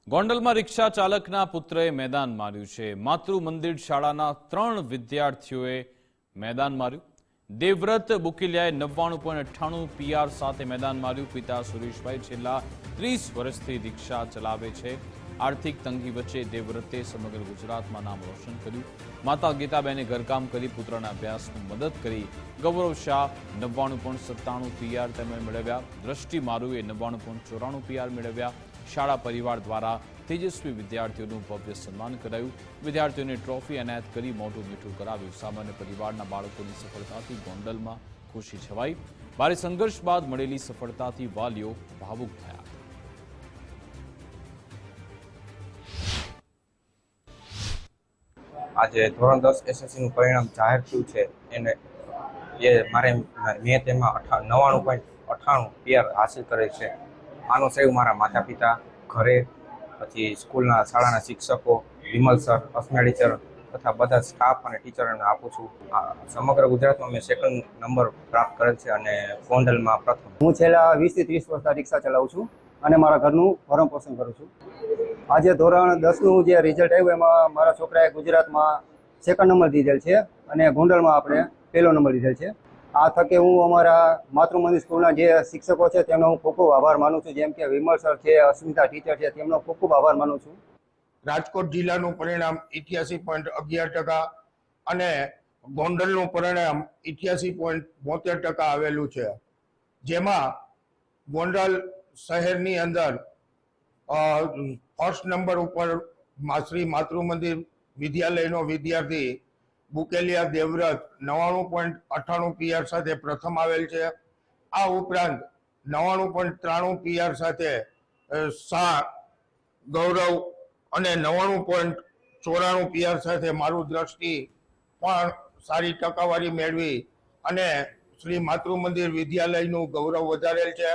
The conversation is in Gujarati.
ગોંડલમાં રિક્ષા ચાલકના પુત્રએ મેદાન માર્યું છે। માતૃ મંદિર શાળાના 3 વિદ્યાર્થીઓએ મેદાન માર્યું। દેવવ્રત બુકિલિયાએ 99.98 પીઆર સાથે મેદાન માર્યું। પિતા સુરેશભાઈ છેલ્લા 30 વર્ષથી રિક્ષા ચલાવે છે। આર્થિક તંગી વચ્ચે દેવવ્રતે સમગ્ર ગુજરાતમાં નામ રોશન કર્યું। માતા ગીતાબેને ઘરકામ કરી પુત્રના અભ્યાસમાં મદદ કરી। ગૌરવ શાહ 99.97 પીઆર તેમણે મેળવ્યા। દ્રષ્ટિ મારુએ 99.94 પીઆર મેળવ્યા। શાળા પરિવાર દ્વારા તેજસ્વી વિદ્યાર્થીઓનું ભવ્ય સન્માન કરાયું। વિદ્યાર્થીઓને ટ્રોફી એનાયત કરી મોઢું મીઠું કરાવ્યું। સામાન્ય પરિવારના બાળકોની સફળતાથી ગોંડલમાં ખુશી છવાઈ। ભારે સંઘર્ષ બાદ મળેલી સફળતાથી વાલીઓ ભાવુક થયા। આજે ધોરણ 10 એસએસસીનું પરિણામ જાહેર થયું છે એને મેં તેમાં 99.98 પીઆર હાંસલ કરેલ છે। આનો શ્રેય મારા માતા પિતા, ઘરે, પછી સ્કૂલના શાળાના શિક્ષકો, વિમલ સર, અસ્મિતા ટીચર તથા બધા સ્ટાફ અને ટીચરોને આપું છું। સમગ્ર ગુજરાતમાં મેં સેકન્ડ નંબર પ્રાપ્ત કરેલ છે અને ગોંડલમાં પ્રથમ। હું છેલ્લા 20 થી 30 વર્ષથી રિક્ષા ચલાવું છું અને મારા ઘરનું ભરણ પોષણ કરું છું। આજે ધોરણ 10નું જે રિઝલ્ટ આવ્યું એમાં મારા છોકરાએ ગુજરાતમાં સેકન્ડ નંબર લીધેલ છે અને ગોંડલમાં આપણે પહેલો નંબર લીધેલ છે। આ થકે હું અમારા માતૃમંદિર સ્કૂલના જે શિક્ષકો છે તેમનો હું ખૂબ ખૂબ આભાર માનું છું, જેમ કે વિમલ સર છે, અસ્મિતા ટીચર છે, તેમનો ખૂબ ખૂબ આભાર માનું છું। રાજકોટ જિલ્લાનું પરિણામ 88.11% અને ગોંડલનું પરિણામ 88.72% આવેલું છે, જેમાં ગોંડલ શહેરની અંદર ફર્સ્ટ નંબર ઉપર શ્રી માતૃમંદિર વિદ્યાલયનો વિદ્યાર્થી બુકેલિયા દેવવ્રત 99.98 પીઆર સાથે પ્રથમ આવેલ છે। આ ઉપરાંત 99.93 પીઆર સાથે શાહ ગૌરવ અને 99.94 પીઆર સાથે મારું દ્રષ્ટિ પણ સારી ટકાવારી મેળવી અને શ્રી માતૃમંદિર વિદ્યાલયનું ગૌરવ વધારેલ છે।